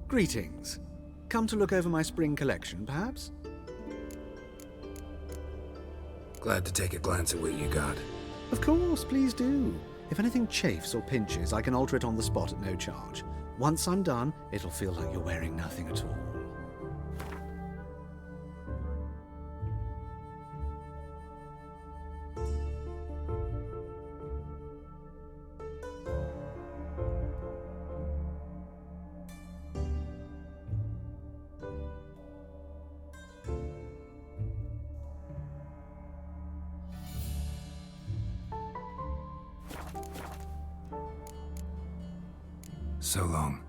Greetings. Come to look over my spring collection, perhaps? Glad to take a glance at what you got. Of course, please do. If anything chafes or pinches, I can alter it on the spot at no charge. Once I'm done, it'll feel like you're wearing nothing at all. So long.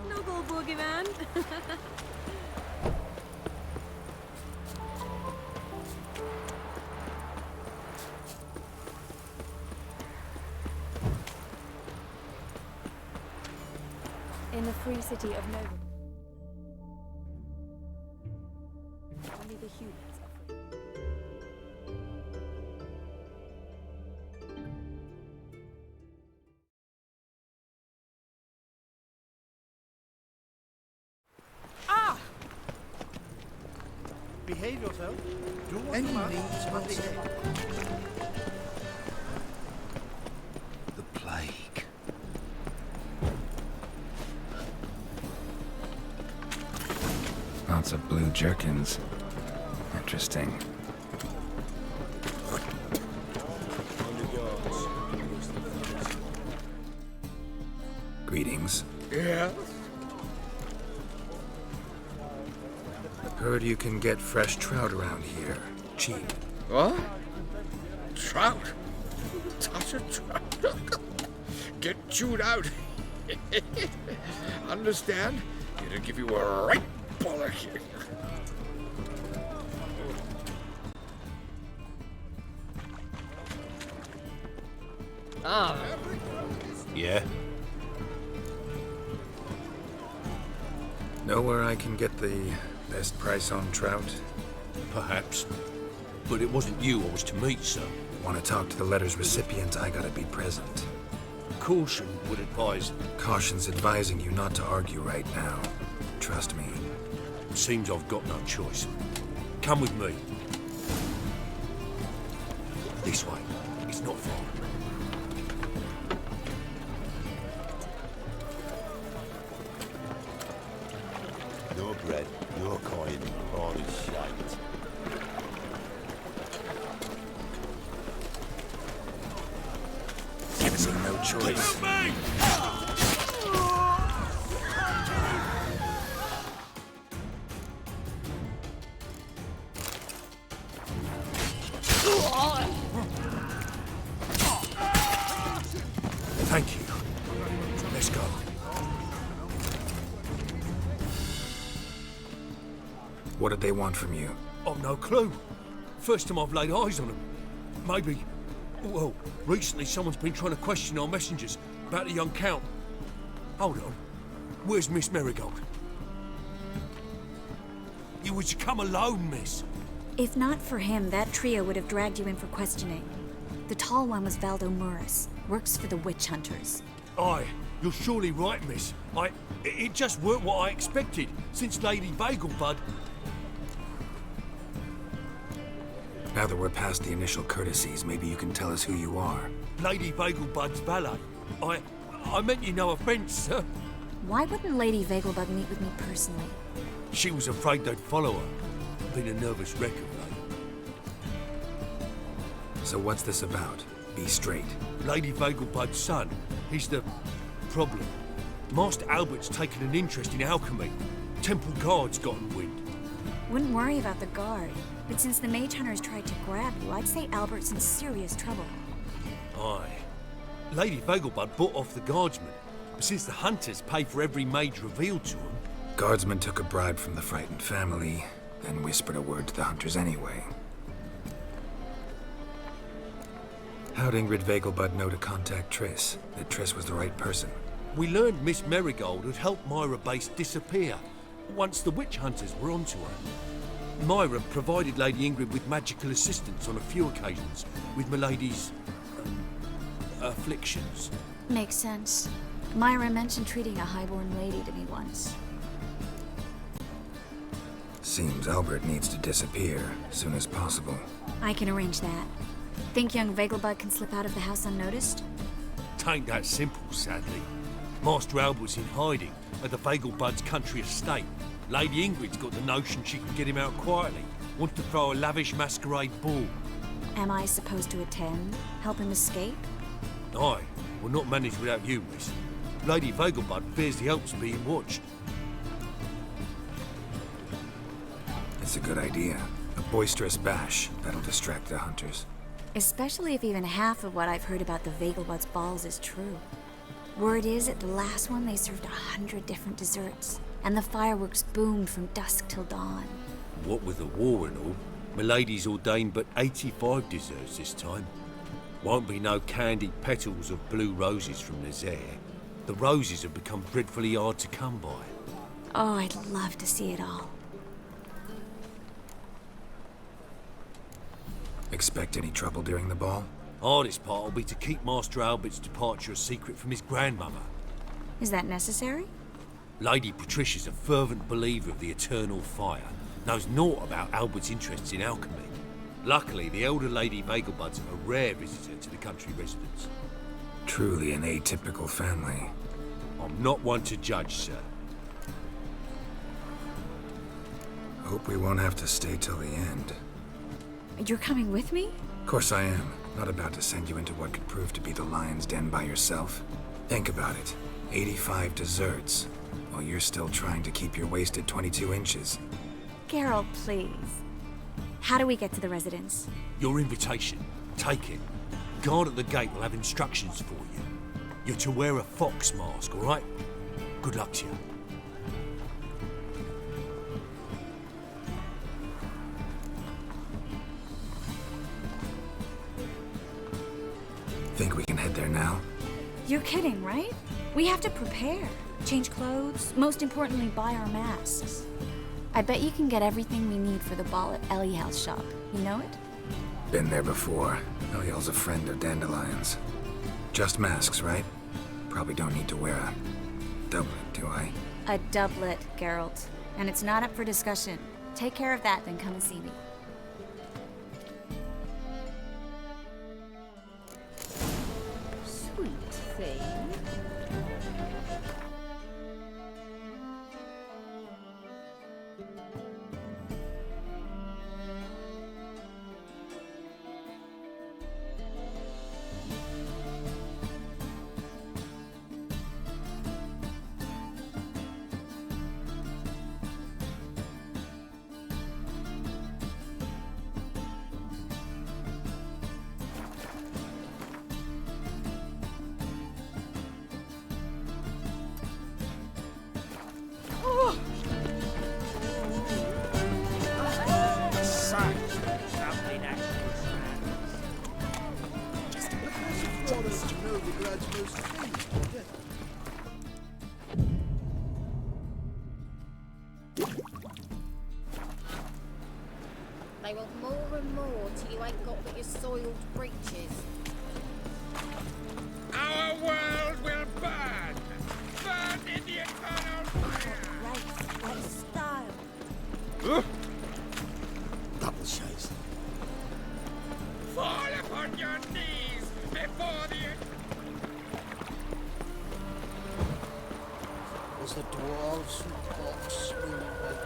Noble boogeyman. In the free city of Noble, only the humans are free. Behave yourself. Do what you must, but behave. The plague. Lots of blue jerkins. Interesting. Greetings. Yeah? Heard you can get fresh trout around here. Cheap. What? Trout? Touch a trout? Get chewed out. Understand? It'll give you a right bollock. Yeah? Know where I can get the best price on trout? Perhaps. But it wasn't you I was to meet, sir. Want to talk to the letter's recipient, I gotta be present. Caution would advise. Caution's advising you not to argue right now. Trust me. Seems I've got no choice. Come with me. This way. It's not far. Your bread, your coin, all is shite. Gives him no choice. Thank you. Let's go. What did they want from you? I've no clue. First time I've laid eyes on them. Maybe... Well, recently someone's been trying to question our messengers about the young Count. Hold on. Where's Miss Marigold? You was to come alone, miss. If not for him, that trio would have dragged you in for questioning. The tall one was Valdo Murris, works for the witch hunters. Aye, you're surely right, miss. It just weren't what I expected, since Lady Bagelbud... Now that we're past the initial courtesies, maybe you can tell us who you are. Lady Bagelbud's valet. I meant you no offence, sir. Why wouldn't Lady Vegelbud meet with me personally? She was afraid they'd follow her. Been a nervous wreck of late. So what's this about? be straight. Lady Vegelbud's son, he's the problem. Master Albert's taken an interest in alchemy. Temple Guard's gotten wind. Wouldn't worry about the guard, but since the mage hunters tried to grab you, I'd say Albert's in serious trouble. Aye. Lady Vegelbud bought off the guardsmen, but since the hunters pay for every mage revealed to them... Guardsmen took a bribe from the frightened family, then whispered a word to the hunters anyway. How'd Ingrid Vegelbud know to contact Triss? That Triss was the right person? We learned Miss Merigold had helped Myra Base disappear once the witch hunters were onto her. Myra provided Lady Ingrid with magical assistance on a few occasions with Milady's... afflictions. Makes sense. Myra mentioned treating a highborn lady to me once. Seems Albert needs to disappear as soon as possible. I can arrange that. Think young Vegelbud can slip out of the house unnoticed? Tain't that simple, sadly. Master Albert's in hiding at the Vegelbud's country estate. Lady Ingrid's got the notion she can get him out quietly. Wants to throw a lavish masquerade ball. Am I supposed to attend? Help him escape? Aye, will not manage without you, miss. Lady Vegelbud fears the help's being watched. It's a good idea. A boisterous bash that'll distract the hunters. Especially if even half of what I've heard about the Vegelbud's balls is true. Word is, at the last one they served 100 different desserts, and the fireworks boomed from dusk till dawn. What with the war and all, Milady's ordained but 85 desserts this time. Won't be no candied petals of blue roses from Nazaire. The roses have become dreadfully hard to come by. Oh, I'd love to see it all. Expect any trouble during the ball? Hardest part will be to keep Master Albert's departure a secret from his grandmother. Is that necessary? Lady Patricia's a fervent believer of the eternal fire, knows naught about Albert's interests in alchemy. Luckily, the elder Lady Vegelbud's a rare visitor to the country residence. Truly an atypical family. I'm not one to judge, sir. Hope we won't have to stay till the end. You're coming with me? Of course I am. Not about to send you into what could prove to be the lion's den by yourself. Think about it. 85 desserts, while you're still trying to keep your waist at 22 inches. Geralt, please. How do we get to the residence? Your invitation. Take it. Guard at the gate will have instructions for you. You're to wear a fox mask, all right? Good luck to you. Think we can head there now? You're kidding, right? We have to prepare. Change clothes, most importantly, buy our masks. I bet you can get everything we need for the ball at Eliel's shop. You know it? Been there before. Eliel's a friend of Dandelion's. Just masks, right? Probably don't need to wear a doublet, do I? A doublet, Geralt. And it's not up for discussion. Take care of that, then come and see me. Sweet thing. They want more and more till you ain't got but your soiled breeches. Our world will burn! Burn in the eternal fire! Race, style. Double chase. Fall upon your knees before the... As the dwarves who box will wait.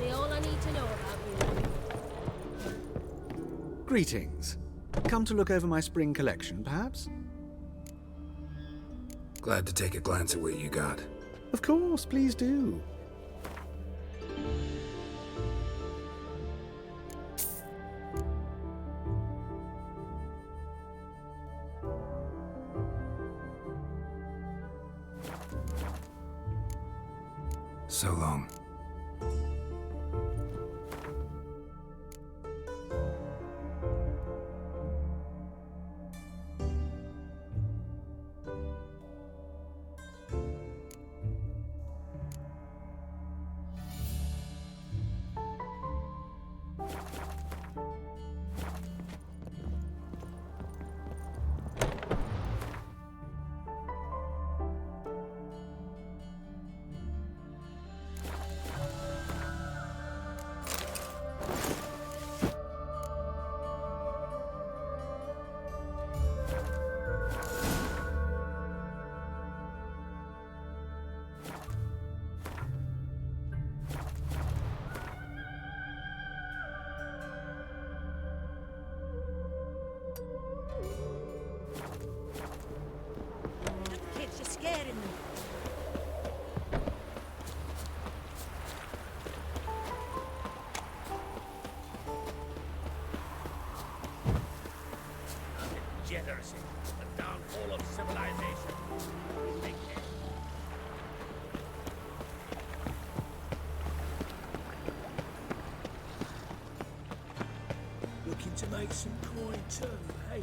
basically all I need to know about you. Greetings. Come to look over my spring collection, perhaps? Glad to take a glance at what you got. Of course, please do. So long. Kids are scaring them. Degeneracy, the downfall of civilization. Take care. Looking to make some coin too, hey?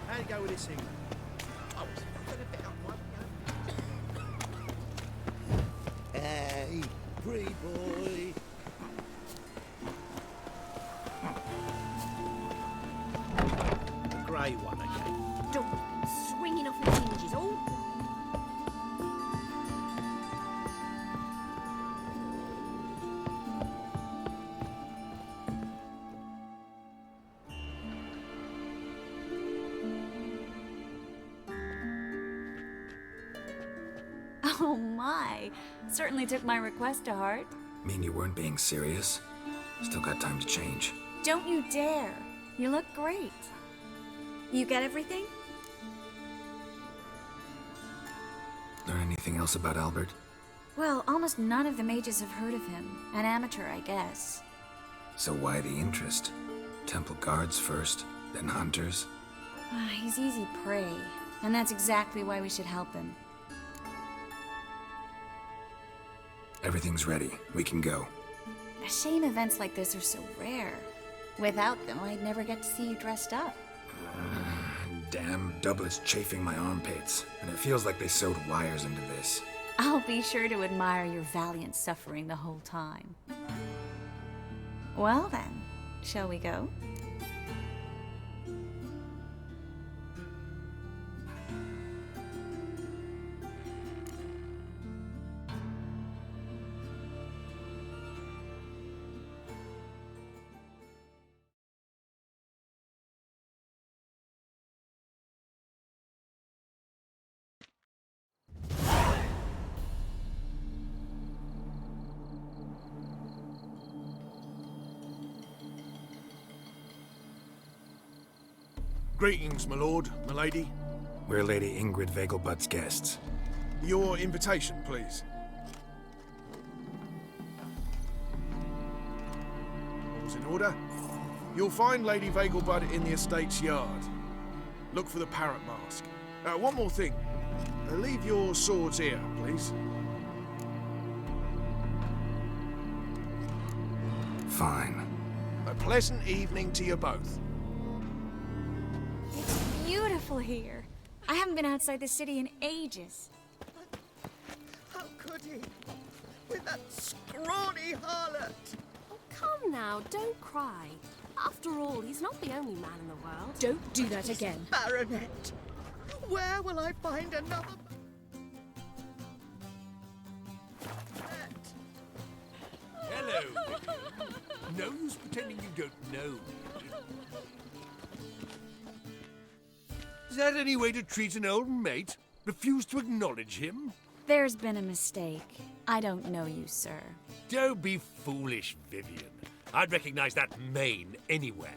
How do you go with this thing? Hey, pretty boy. The grey one again. Don't be swinging off the hinges, all. Oh my. Certainly took my request to heart. Mean you weren't being serious? Still got time to change. Don't you dare. You look great. You get everything? Learn anything else about Albert? Well, almost none of the mages have heard of him. An amateur, I guess. So why the interest? Temple guards first, then hunters? He's easy prey, and that's exactly why we should help him. Everything's ready. We can go. A shame events like this are so rare. Without them, I'd never get to see you dressed up. Damn doublet's chafing my armpits, and it feels like they sewed wires into this. I'll be sure to admire your valiant suffering the whole time. Well then, shall we go? Greetings, my lord, my lady. We're Lady Ingrid Vegelbud's guests. Your invitation, please. All's in order. You'll find Lady Vegelbud in the estate's yard. Look for the parrot mask. One more thing. Leave your swords here, please. Fine. A pleasant evening to you both. It's beautiful here. I haven't been outside the city in ages. How could he? With that scrawny harlot. Oh, come now, don't cry. After all, he's not the only man in the world. Don't do that again. Baronet. Where will I find another? Hello. No use pretending you don't know. Is that any way to treat an old mate? Refuse to acknowledge him? There's been a mistake. I don't know you, sir. Don't be foolish, Vivian. I'd recognize that mane anywhere.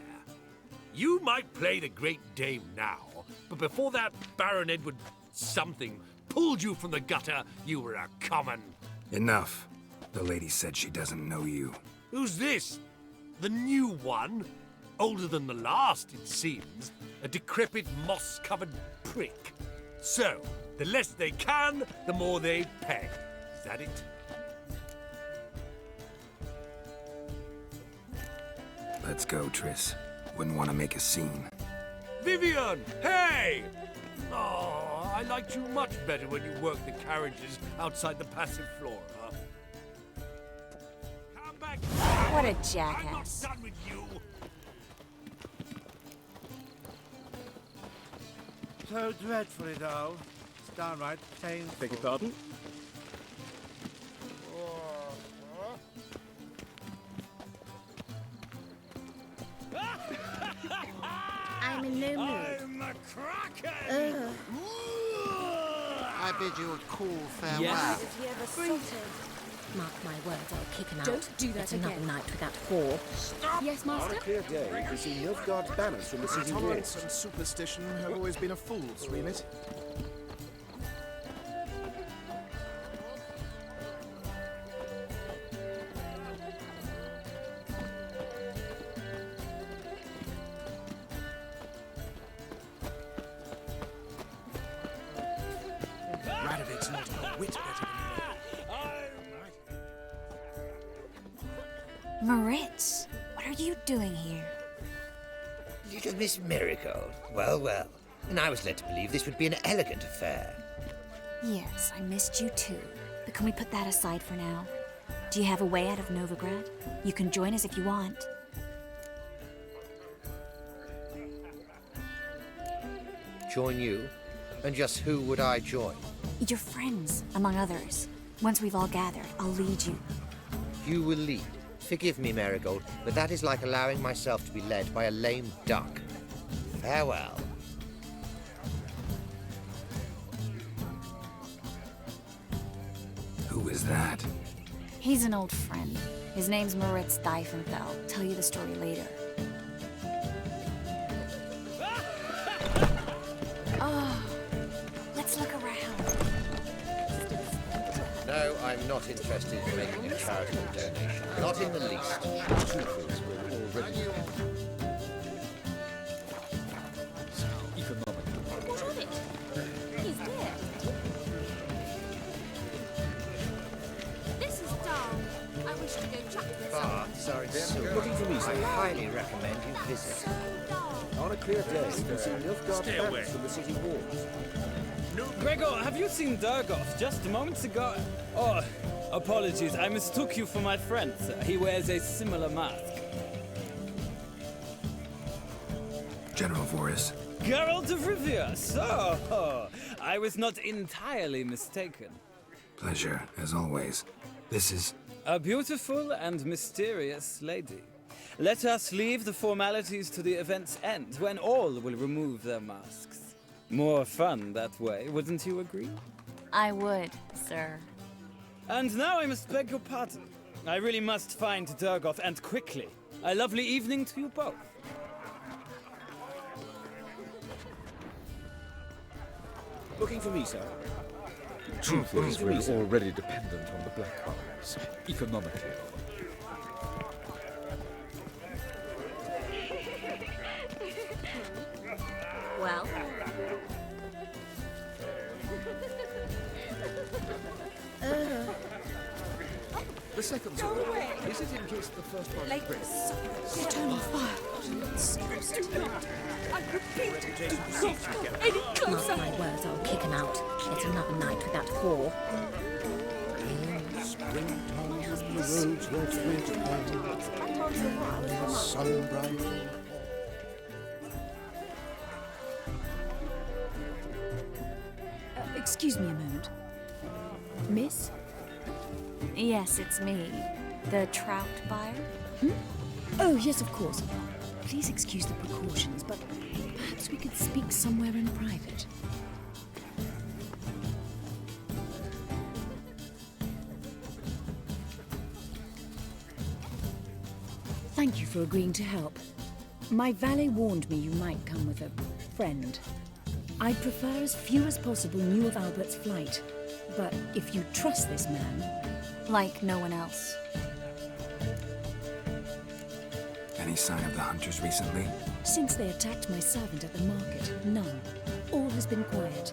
You might play the Great Dame now, but before that Baron Edward something pulled you from the gutter, you were a common. Enough. The lady said she doesn't know you. Who's this? The new one? Older than the last, it seems. A decrepit, moss-covered prick. So, the less they can, the more they pay. Is that it? Let's go, Triss. Wouldn't want to make a scene. Vivian! Hey! Oh, I liked you much better when you worked the carriages outside the passive flora. Come back! What a I'm not jackass. done with you! So dreadfully dull. It's downright painful. Beg your pardon? I'm in no mood. I'm the Kraken! I bid you a cool farewell. Yes. Have you ever salted? Mark my words, I'll kick him out. Don't do that It's another again. night without whore. Yes, On Master? a clear day, we see Nilfgaard's banners from the city Tolerance walls. and superstition have always been a fool's remit. Radovic's not a whit better than Moritz, what are you doing here? Little Miss Marigold. Well, well. And I was led to believe this would be an elegant affair. Yes, I missed you too. But can we put that aside for now? Do you have a way out of Novigrad? You can join us if you want. Join you? And just who would I join? Your friends, among others. Once we've all gathered, I'll lead you. You will lead. Forgive me, Marigold, but that is like allowing myself to be led by a lame duck. Farewell. Who is that? He's an old friend. His name's Moritz Diefenfeld. Tell you the story later. Oh, let's look around. No, I'm not interested in making a charitable donation. Not in the least. What of it? He's there. This is dull. I wish to go chat with Baths are in silver. Looking for me, I sir. highly recommend you visit. so dull. On a clear day, we can see Nilfgaard's Stay banners away. from the city walls. Gregor, have you seen Durgoff just moments ago? Oh, apologies, I mistook you for my friend, sir. He wears a similar mask. General Voris. Geralt of Rivia, so I was not entirely mistaken. Pleasure, as always. This is... A beautiful and mysterious lady. Let us leave the formalities to the event's end, when all will remove their masks. More fun that way, wouldn't you agree? I would, sir. And now I must beg your pardon. I really must find Durgoff, and quickly. A lovely evening to you both. Looking for me, sir. Truth is, we're already dependent on the Black Isles, economically. Well, The second sort. Is it in case the first one breaks? turn off fire. I repeat, do not go any Mark closer. my words, I'll kick him out. It's another night without whore. springtime, the roads were twinkling, sun bright. Excuse me a moment. Miss? Yes, it's me. The trout buyer? Oh, yes, of course. Please excuse the precautions, but perhaps we could speak somewhere in private. Thank you for agreeing to help. My valet warned me you might come with a friend. I'd prefer as few as possible knew of Albert's flight. But if you trust this man... Like no one else. Any sign of the hunters recently? Since they attacked my servant at the market, none. All has been quiet.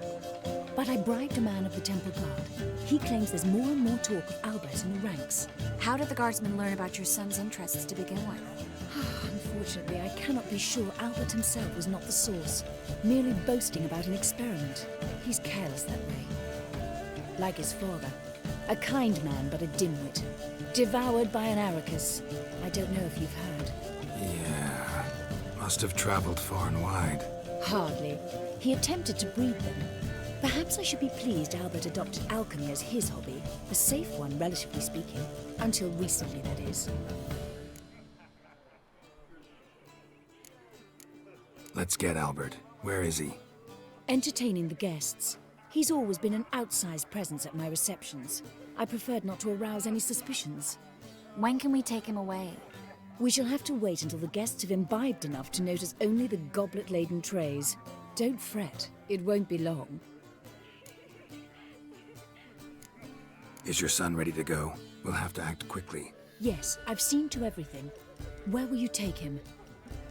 But I bribed a man of the Temple Guard. He claims there's more and more talk of Albert in the ranks. How did the guardsmen learn about your son's interests to begin with? Unfortunately, I cannot be sure Albert himself was not the source, merely boasting about an experiment. He's careless that way. Like his father. A kind man, but a dimwit. Devoured by an Arrakis. I don't know if you've heard. Yeah. Must have traveled far and wide. Hardly. He attempted to breed them. Perhaps I should be pleased Albert adopted alchemy as his hobby. A safe one, relatively speaking. Until recently, that is. Let's get Albert. Where is he? Entertaining the guests. He's always been an outsized presence at my receptions. I preferred not to arouse any suspicions. When can we take him away? We shall have to wait until the guests have imbibed enough to notice only the goblet-laden trays. Don't fret. It won't be long. Is your son ready to go? We'll have to act quickly. Yes, I've seen to everything. Where will you take him?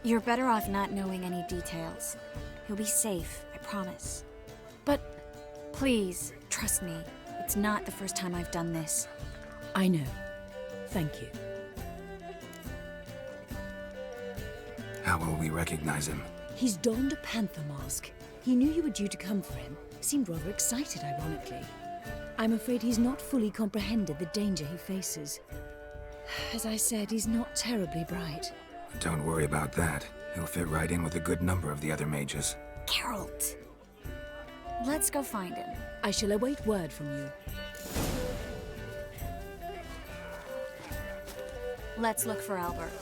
You're better off not knowing any details. He'll be safe, I promise. But please, trust me. It's not the first time I've done this. I know. Thank you. How will we recognize him? He's donned a panther mask. He knew you were due to come for him. Seemed rather excited, ironically. I'm afraid he's not fully comprehended the danger he faces. As I said, he's not terribly bright. Don't worry about that. He'll fit right in with a good number of the other mages. Geralt! Let's go find him. I shall await word from you. Let's look for Albert.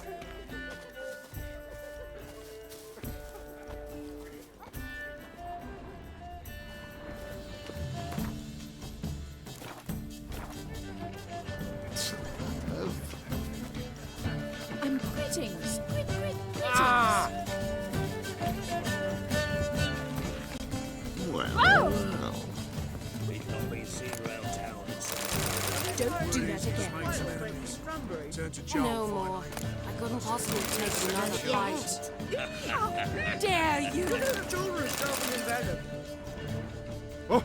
Greetings! Greetings! Well. We've not been seen around town. Don't do that again. Turn to John. No more. I couldn't possibly take another fight. How dare you! Oh!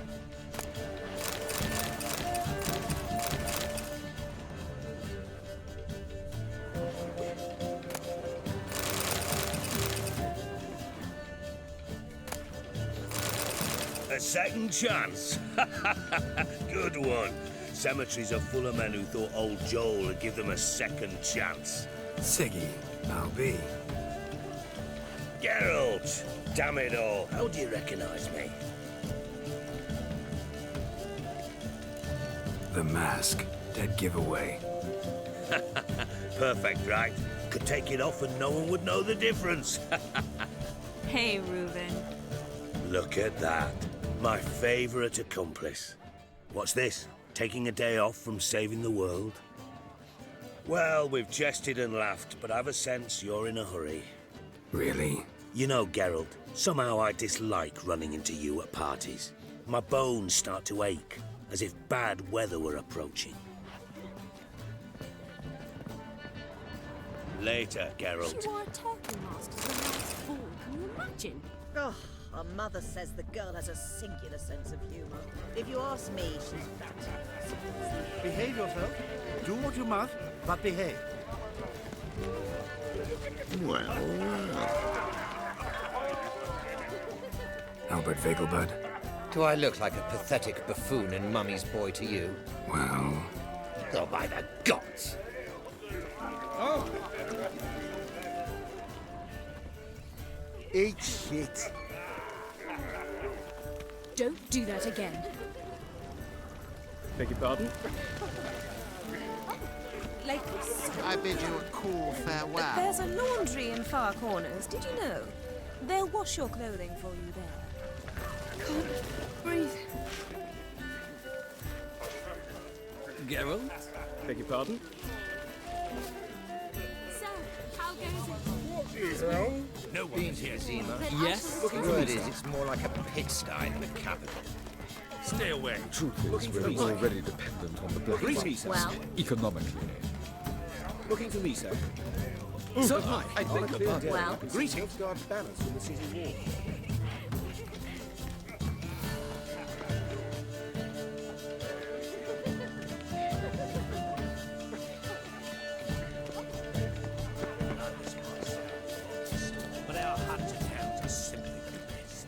A second chance? Good one. Cemeteries are full of men who thought old Joel would give them a second chance. Siggy, I'll be. Geralt! Damn it all. How do you recognize me? The mask. Dead giveaway. Perfect, right? Could take it off and no one would know the difference. Hey, Reuben. Look at that. My favorite accomplice. What's this? Taking a day off from saving the world? Well, we've jested and laughed, but I've a sense you're in a hurry. Really? You know, Geralt, somehow I dislike running into you at parties. My bones start to ache, as if bad weather were approaching. Later, Geralt. She wore a turkey mask as the last fall. Can you imagine? Oh, her mother says the girl has a singular sense of humour. If you ask me, she's fantastic. Behave yourself. Do what you must, but behave. Well. Albert Vegelbud? Do I look like a pathetic buffoon and Mummy's boy to you? Well... Oh, by the gods! Oh! Eat shit. Don't do that again. Beg your pardon? Like, I bid you a cool farewell. there's a laundry in far corners. Did you know? They'll wash your clothing for you there. Can't breathe. Geralt? Beg your pardon? So, how goes it? No one's here, Zima. Yes? Word is, it's more like a pigsty than a capital. Stay away. Truth is, we're already dependent on the black Greetings, market. sir. Economically. Looking for me, sir? So, hi. I On a beg your clear pardon. day, Well? you can see Greetings. Nilfgaard's banners from the city wall. But our hunter towns are simply the best.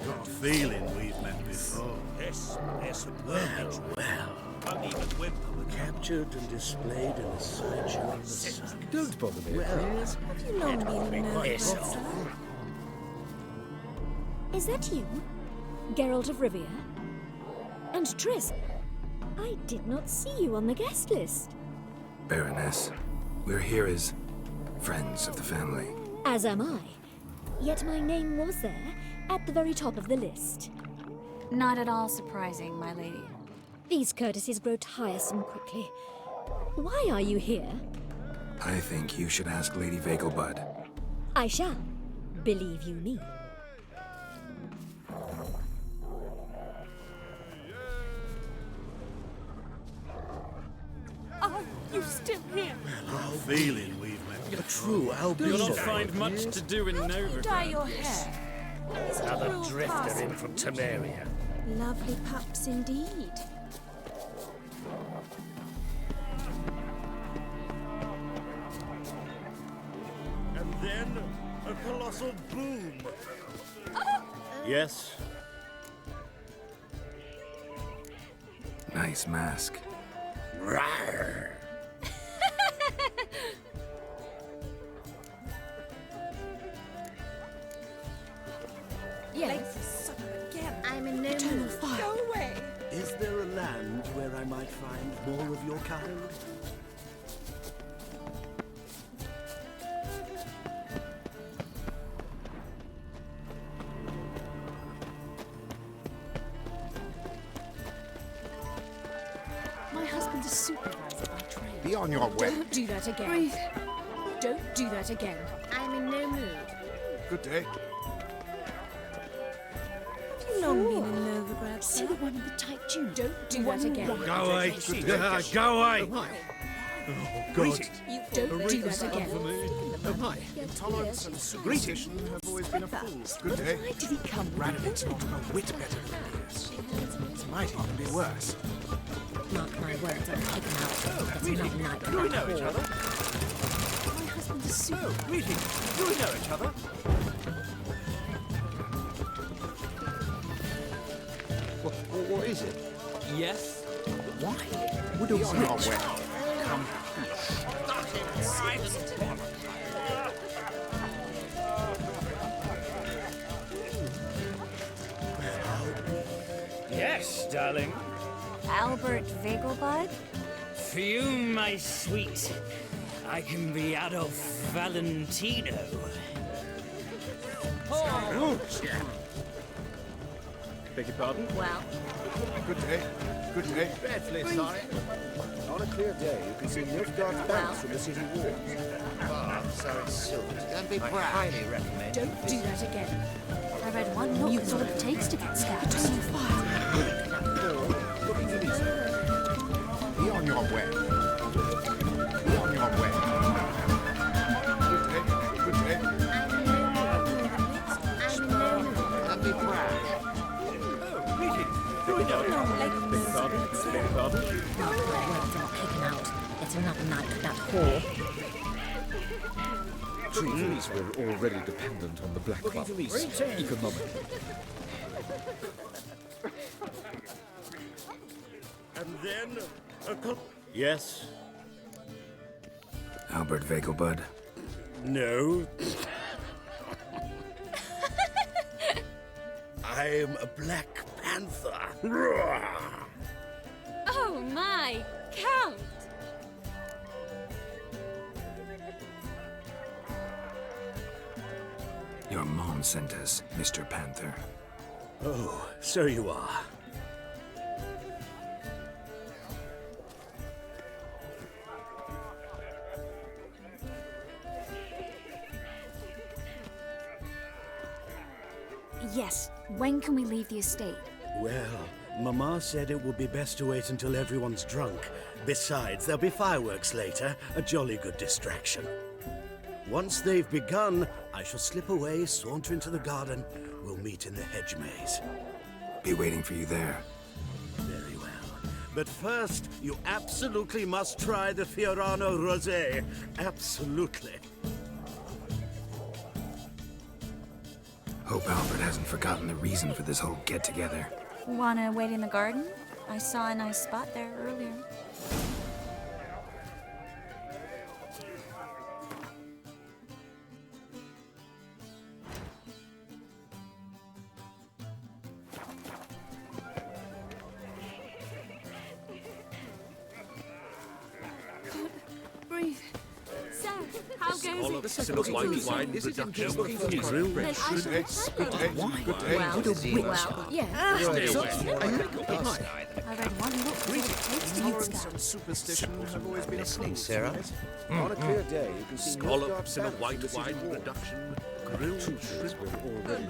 Got a feeling we've met before. Yes, they're superb. Well. Won't even whimper. Captured and displayed in a sideshow in the sun. Don't bother me. Well, Have you long been in Novgorod? Is that you? Geralt of Rivia? And Triss? I did not see you on the guest list. Baroness, we're here as friends of the family. As am I. Yet my name was there, at the very top of the list. Not at all surprising, my lady. These courtesies grow tiresome quickly. Why are you here? I think you should ask Lady Vegelbud. I shall. Believe you me. Are you still here? got a feeling we've met. A true albino. You'll not find much to do in How do you dye Novigrad. your hair? Is it a Another cruel drifter past? in from Temeria. Lovely pups indeed. And then a colossal boom. Yes. Nice mask. Rawr. Yes. Again. I'm in no Eternal mood. fire. Go away. Is there a land where I might find more of your kind? My husband's a supervisor by trade. Be on your way. Don't do that again. Breathe. Don't do that again. I'm in no mood. Good day. Have you long been in Novigrad, See sir? the one in the tight tunic? Don't do that again. Go away. Go away. Oh, God. Don't do that again. Oh, hi. Intolerance and superstition have always been a fool's. Good day. Why did he come? Rannoch's not a whit better than this. It might even be worse. Mark my words, I'll take him out. It's another night Do we without know each war. other? My husband's a super. Oh, greetings. Do we know each other? What is it? Yes? Why? Would be on your way. Come. Yes, darling. Albert Vegelbud? Fume, my sweet. I can be Adolf Valentino. Beg your pardon? Well, Good day. Good day. Dreadfully sorry. On a clear day, you can see Nilfgaard's banners from the city wall. Ah, so it's silver. Don't be proud. I highly recommend. Don't do that again. I read one note is all it takes to get scabs. Eternal fire. Looking for me, sir? Be on your way. Be on your way. Good day. Good day. I'm in no mood. Don't be proud. Oh, greetings. Do we know each other? Beg your pardon? Beg your pardon? Mark my words, I'll kick him out. It's another night with that whore. Truth is, we're already dependent on the black Looking for me, market. sir? Economically. And then a Yes. Albert Vegelbud. No. I am a Black Panther. Oh my, Count! Your mom sent us, Mr. Panther. Oh, so you are. Yes, when can we leave the estate? Well, Mama said it would be best to wait until everyone's drunk. Besides, there'll be fireworks later, a jolly good distraction. Once they've begun, I shall slip away, saunter into the garden. We'll meet in the hedge maze. Be waiting for you there. Very well. But first, you absolutely must try the Fiorano Rosé. Absolutely. Hope Albert hasn't forgotten the reason for this whole get-together. Wanna wait in the garden? I saw a nice spot there earlier. Breathe. So, how goes it? Wine production. Yeah. I read one book that takes to Ignorance and superstition have always been a Listening, Sarah? On a clear day, you can see Scallops in a Nilfgaard white banks wine from the city production. Grilled shrimp already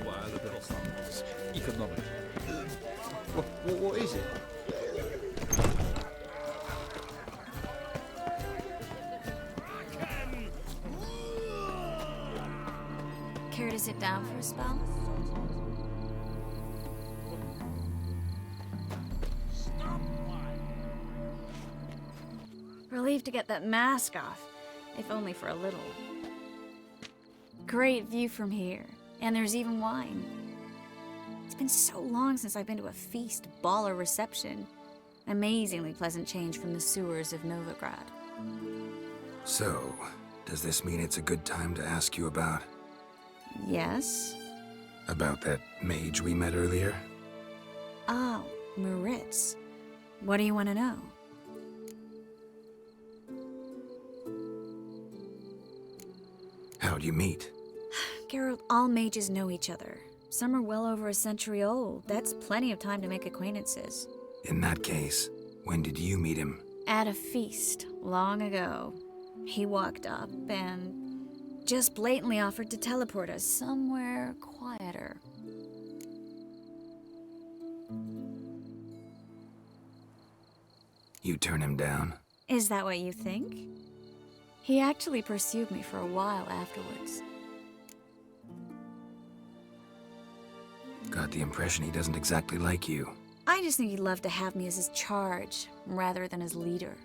while the croissants. Economic. What is it? Care to sit down for a spell? Relieved to get that mask off, if only for a little. Great view from here, and there's even wine. It's been so long since I've been to a feast, ball, or reception. Amazingly pleasant change from the sewers of Novigrad. So, does this mean it's a good time to ask you about... Yes? about that mage we met earlier? Oh, Maritz. What do you want to know? How'd you meet? Geralt, all mages know each other. Some are well over a century old. That's plenty of time to make acquaintances. In that case, when did you meet him? At a feast, long ago. He walked up and just blatantly offered to teleport us somewhere quieter. You turn him down? Is that what you think? He actually pursued me for a while afterwards. Got the impression he doesn't exactly like you. I just think he'd love to have me as his charge, rather than his leader.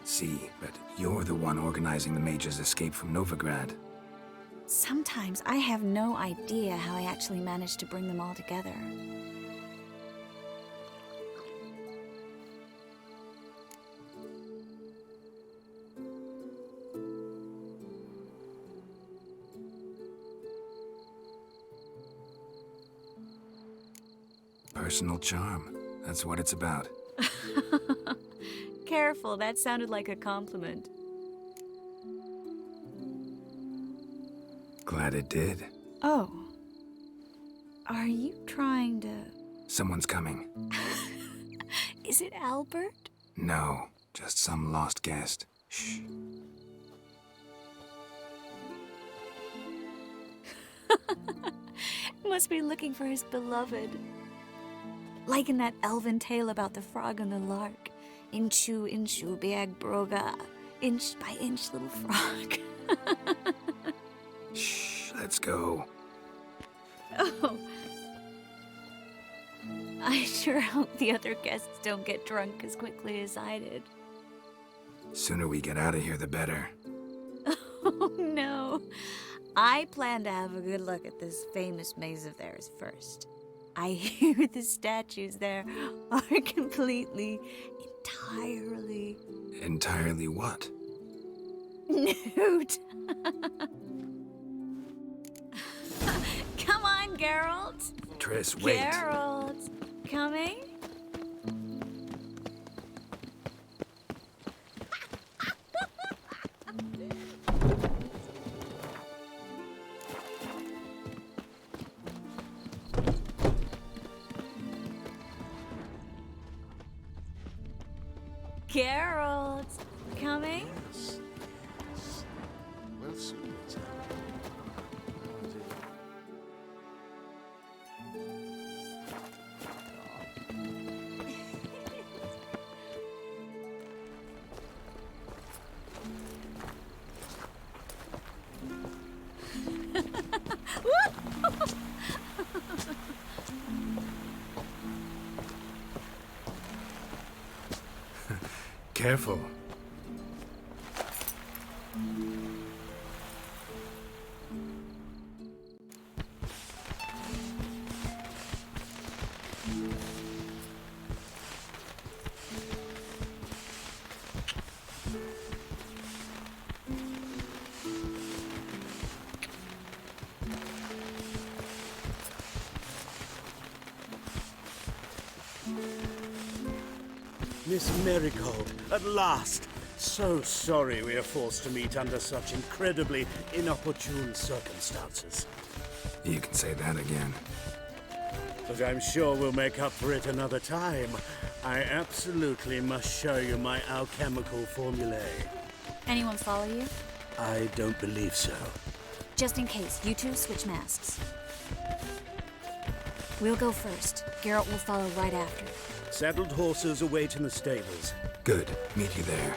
See, but you're the one organizing the mage's escape from Novigrad. Sometimes I have no idea how I actually managed to bring them all together. Personal charm. That's what it's about. Careful, that sounded like a compliment. Glad it did. Oh. Are you trying to... Someone's coming. Is it Albert? No, just some lost guest. Shh. Must be looking for his beloved. Like in that elven tale about the frog and the lark. Inchu, inchu, biag broga. Inch by inch, little frog. Shh, let's go. Oh. I sure hope the other guests don't get drunk as quickly as I did. Sooner we get out of here, the better. Oh, no. I plan to have a good look at this famous maze of theirs first. I hear the statues there are completely, entirely... Entirely what? nude. Come on, Geralt. Triss, wait. Geralt, coming? Geralt, coming? Yes. Well, soon. Careful. Miss Marigold, at last! So sorry we are forced to meet under such incredibly inopportune circumstances. You can say that again. But I'm sure we'll make up for it another time. I absolutely must show you my alchemical formulae. Anyone follow you? I don't believe so. Just in case, you two switch masks. We'll go first. Geralt will follow right after. Saddled horses await in the stables. Good. Meet you there.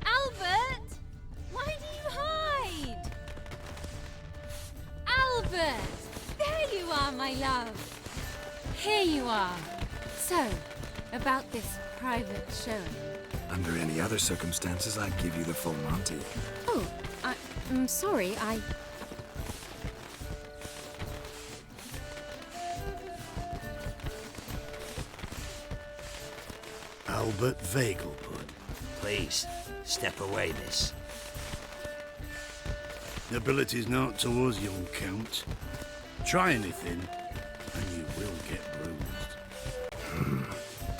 Albert! Why do you hide? Albert! There you are, my love. Here you are. So, about this private showing. Under any other circumstances, I'd give you the full Monty. Oh, I'm sorry, Albert Vegelpud. Please, step away, miss. Nobility's not towards young Count. Try anything, and you will get bruised.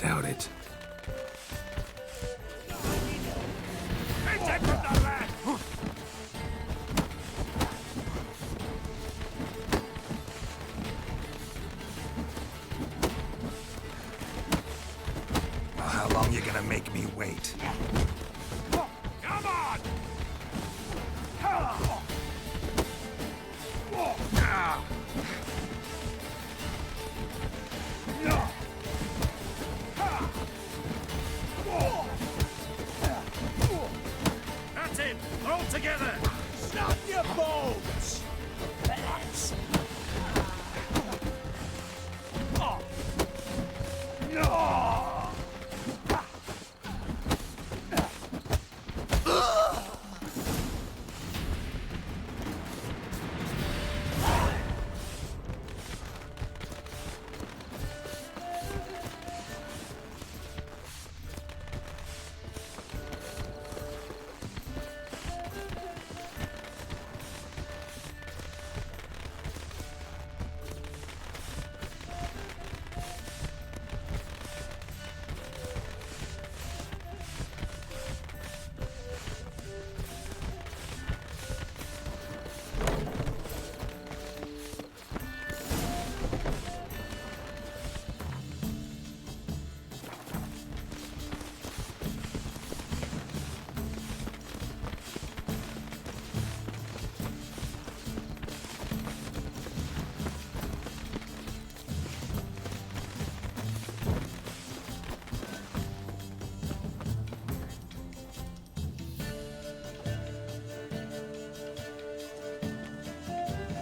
Doubt it. Well, how long you gonna make me wait? Come on! That's it! All together! Stop your bones! Let's.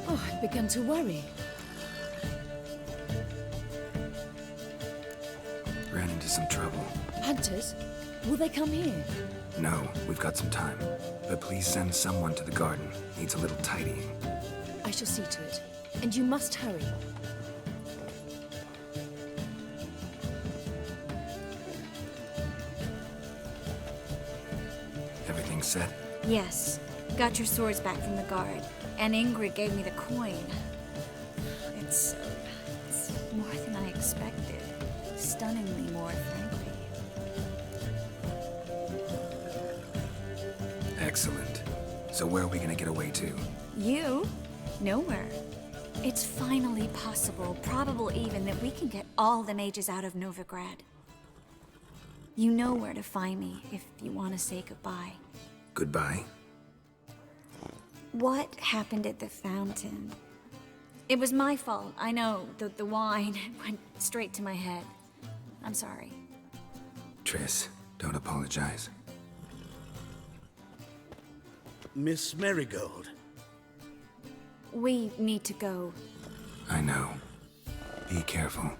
Oh, I've begun to worry. Ran into some trouble. Hunters? Will they come here? No, we've got some time. But please send someone to the garden. Needs a little tidying. I shall see to it. And you must hurry. Everything set? Yes. Got your swords back from the guard. And Ingrid gave me the coin. It's more than I expected. Stunningly more, frankly. Excellent. So where are we gonna get away to? You? Nowhere. It's finally possible, probable even, that we can get all the mages out of Novigrad. You know where to find me if you want to say goodbye. Goodbye? What happened at the fountain? It was my fault, I know. The wine went straight to my head. I'm sorry. Triss, don't apologize. Miss Merigold. We need to go. I know. Be careful.